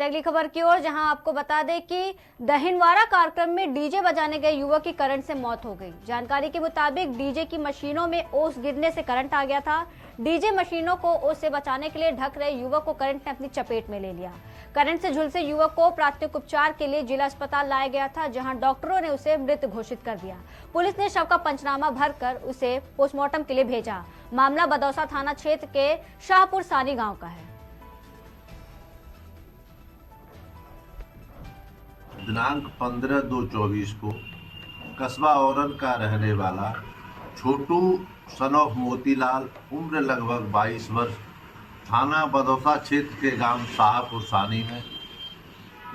बढ़ते अगली खबर की ओर, जहां आपको बता दें कि दहिनवारा कार्यक्रम में डीजे बजाने गए युवक की करंट से मौत हो गई। जानकारी के मुताबिक डीजे की मशीनों में ओस गिरने से करंट आ गया था। डीजे मशीनों को ओस से बचाने के लिए ढक रहे युवक को करंट ने अपनी चपेट में ले लिया। करंट से झुलसे युवक को प्राथमिक उपचार के लिए जिला अस्पताल लाया गया था, जहां डॉक्टरों ने उसे मृत घोषित कर दिया। पुलिस ने शव का पंचनामा भरकर उसे पोस्टमार्टम के लिए भेजा। मामला बदौसा थाना क्षेत्र के शाहपुर सानी गाँव का है। दिनांक 15/2/24 को कस्बा औरन का रहने वाला छोटू सन ऑफ मोतीलाल, उम्र लगभग 22 वर्ष, थाना बदौसा क्षेत्र के गांव शाहपुर सानी में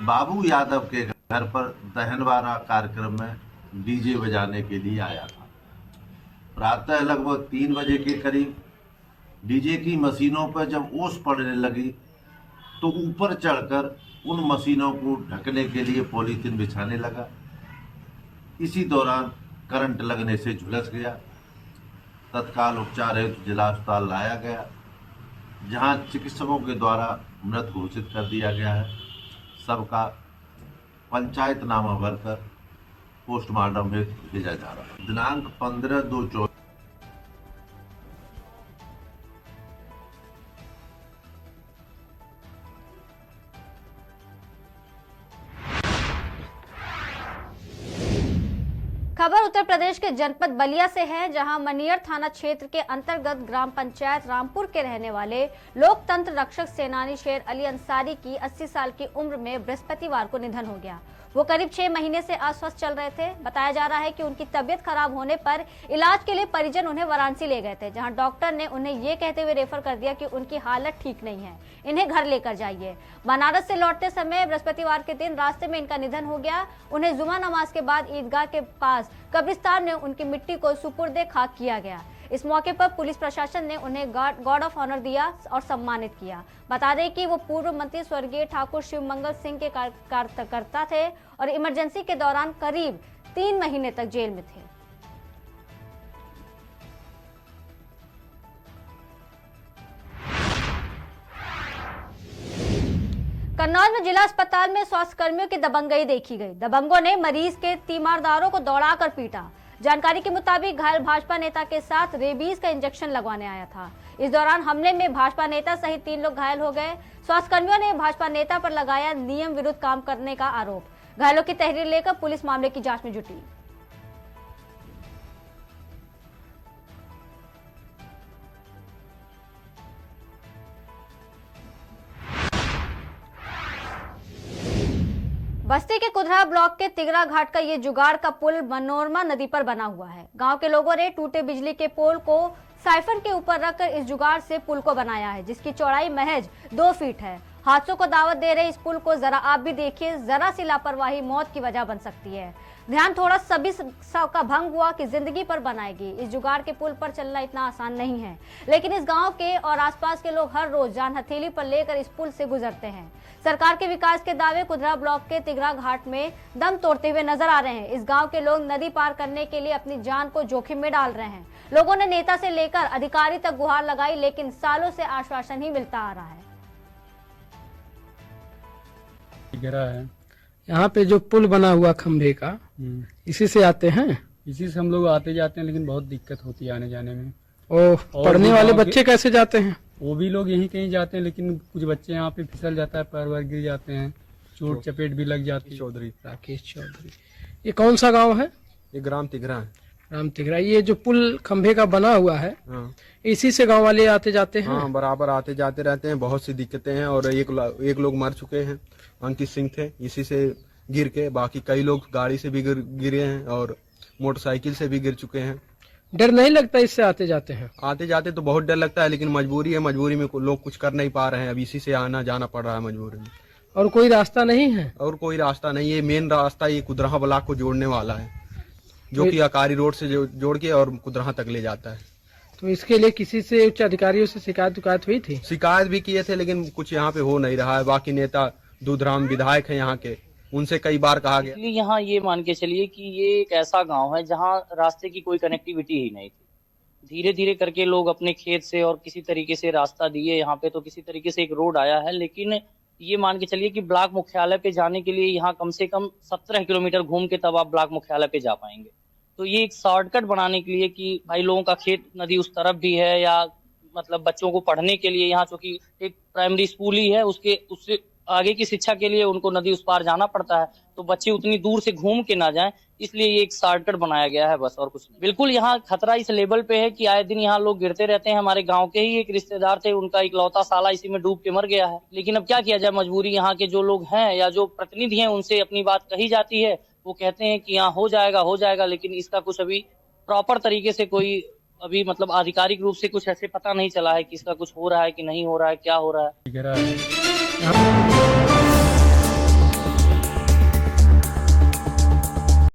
बाबू यादव के घर पर दहनवारा कार्यक्रम में डीजे बजाने के लिए आया था। प्रातः लगभग 3 बजे के करीब डीजे की मशीनों पर जब ओस पड़ने लगी तो ऊपर चढ़कर उन मशीनों को ढकने के लिए पॉलीथीन बिछाने लगा। इसी दौरान करंट लगने से झुलस गया। तत्काल उपचार हेतु जिला अस्पताल लाया गया, जहां चिकित्सकों के द्वारा मृत घोषित कर दिया गया है। सबका पंचायतनामा भरकर पोस्टमार्टम हेतु भेजा जा रहा है। दिनांक 15/2/24 खबर उत्तर प्रदेश के जनपद बलिया से है, जहां मनियर थाना क्षेत्र के अंतर्गत ग्राम पंचायत रामपुर के रहने वाले लोकतंत्र रक्षक सेनानी शेर अली अंसारी की 80 साल की उम्र में बृहस्पतिवार को निधन हो गया। वो करीब 6 महीने से अस्वस्थ चल रहे थे। बताया जा रहा है कि उनकी तबीयत खराब होने पर इलाज के लिए परिजन उन्हें वाराणसी ले गए थे, जहां डॉक्टर ने उन्हें ये कहते हुए रेफर कर दिया कि उनकी हालत ठीक नहीं है, इन्हें घर लेकर जाइए। बनारस से लौटते समय बृहस्पतिवार के दिन रास्ते में इनका निधन हो गया। उन्हें जुमा नमाज के बाद ईदगाह के पास कब्रिस्तान में उनकी मिट्टी को सुपुर्दे खाक किया गया। इस मौके पर पुलिस प्रशासन ने उन्हें गार्ड ऑफ ऑनर दिया और सम्मानित किया। बता दें कि वो पूर्व मंत्री स्वर्गीय ठाकुर शिवमंगल सिंह के कार्यकर्ता थे और इमरजेंसी के दौरान करीब 3 महीने तक जेल में थे। कन्नौज में जिला अस्पताल में स्वास्थ्य कर्मियों की दबंगई देखी गई। दबंगों ने मरीज के तीमारदारों को दौड़ाकर पीटा। जानकारी के मुताबिक घायल भाजपा नेता के साथ रेबीज का इंजेक्शन लगवाने आया था। इस दौरान हमले में भाजपा नेता सहित 3 लोग घायल हो गए। स्वास्थ्य कर्मियों ने भाजपा नेता पर लगाया नियम विरुद्ध काम करने का आरोप। घायलों की तहरीर लेकर पुलिस मामले की जांच में जुटी। बस्ती के कुदरा ब्लॉक के तिगरा घाट का ये जुगाड़ का पुल मनोरमा नदी पर बना हुआ है। गांव के लोगों ने टूटे बिजली के पोल को साइफन के ऊपर रखकर इस जुगाड़ से पुल को बनाया है, जिसकी चौड़ाई महज 2 फीट है। हादसों को दावत दे रहे इस पुल को जरा आप भी देखिए, जरा सी लापरवाही मौत की वजह बन सकती है। ध्यान थोड़ा सभी का भंग हुआ कि जिंदगी पर बनाएगी। इस जुगाड़ के पुल पर चलना इतना आसान नहीं है, लेकिन इस गांव के और आसपास के लोग हर रोज जान हथेली पर लेकर इस पुल से गुजरते हैं। सरकार के विकास के दावे कुदरा ब्लॉक के तिगरा घाट में दम तोड़ते हुए नजर आ रहे हैं। इस गांव के लोग नदी पार करने के लिए अपनी जान को जोखिम में डाल रहे हैं। लोगों ने नेता से लेकर अधिकारी तक गुहार लगाई, लेकिन सालों से आश्वासन ही मिलता आ रहा है। यहाँ पे जो पुल बना हुआ खंभे का, इसी से आते हैं। इसी से हम लोग आते जाते हैं, लेकिन बहुत दिक्कत होती है आने जाने में। और पढ़ने वाले बच्चे कैसे जाते हैं? वो भी लोग यहीं कहीं जाते हैं, लेकिन कुछ बच्चे यहाँ पे फिसल जाता है, पैर वैर गिर जाते हैं, चोट चपेट भी लग जाती है। राकेश चौधरी, ये कौन सा गांव है? ये ग्राम तिघरा है। राम तिघरा। ये जो पुल खंभे का बना हुआ है, इसी से गांव वाले आते जाते हैं। हाँ, बराबर आते जाते रहते हैं। बहुत सी दिक्कतें हैं और एक लोग मर चुके हैं, अंकित सिंह थे, इसी से गिर के। बाकी कई लोग गाड़ी से भी गिरे हैं और मोटरसाइकिल से भी गिर चुके हैं। डर नहीं लगता इससे आते जाते हैं? आते जाते तो बहुत डर लगता है, लेकिन मजबूरी है। मजबूरी में लोग कुछ कर नहीं पा रहे हैं, अब इसी से आना जाना पड़ रहा है मजबूरी में। और कोई रास्ता नहीं है? और कोई रास्ता नहीं है। मेन रास्ता ये कुदरहा ब्लॉक को जोड़ने वाला है, जो कि अकारी रोड से जोड़ के और कुदरहा तक ले जाता है। तो इसके लिए किसी से उच्च अधिकारियों से शिकायत हुई थी? शिकायत भी किए थे, लेकिन कुछ यहाँ पे हो नहीं रहा है। बाकी नेता दूधराम विधायक है यहाँ के, उनसे कई बार कहा गया। इसलिए यहाँ ये मान के चलिए कि ये एक ऐसा गांव है जहाँ रास्ते की कोई कनेक्टिविटी ही नहीं थी। धीरे धीरे करके लोग अपने खेत से और किसी तरीके से रास्ता दिए, यहाँ पे तो किसी तरीके से एक रोड आया है, लेकिन ये मान के चलिए कि ब्लॉक मुख्यालय पे जाने के लिए यहाँ कम से कम 17 किलोमीटर घूम के तब आप ब्लॉक मुख्यालय पे जा पाएंगे। तो ये एक शॉर्टकट बनाने के लिए कि भाई लोगों का खेत नदी उस तरफ भी है, या मतलब बच्चों को पढ़ने के लिए यहाँ चूंकि एक प्राइमरी स्कूल ही है, उससे आगे की शिक्षा के लिए उनको नदी उस पार जाना पड़ता है, तो बच्चे उतनी दूर से घूम के ना जाएं, इसलिए ये एक शॉर्टकट बनाया गया है, बस और कुछ नहीं। बिल्कुल यहाँ खतरा इस लेवल पे है कि आए दिन यहाँ लोग गिरते रहते हैं। हमारे गांव के ही एक रिश्तेदार थे, उनका इकलौता साला इसी में डूब के मर गया है। लेकिन अब क्या किया जाए, मजबूरी यहाँ के जो लोग हैं या जो प्रतिनिधि हैं उनसे अपनी बात कही जाती है, वो कहते हैं कि यहाँ हो जाएगा, लेकिन इसका कुछ अभी प्रॉपर तरीके से कोई अभी मतलब आधिकारिक रूप से कुछ ऐसे पता नहीं चला है कि इसका कुछ हो रहा है कि नहीं हो रहा है, क्या हो रहा है। गिरा है।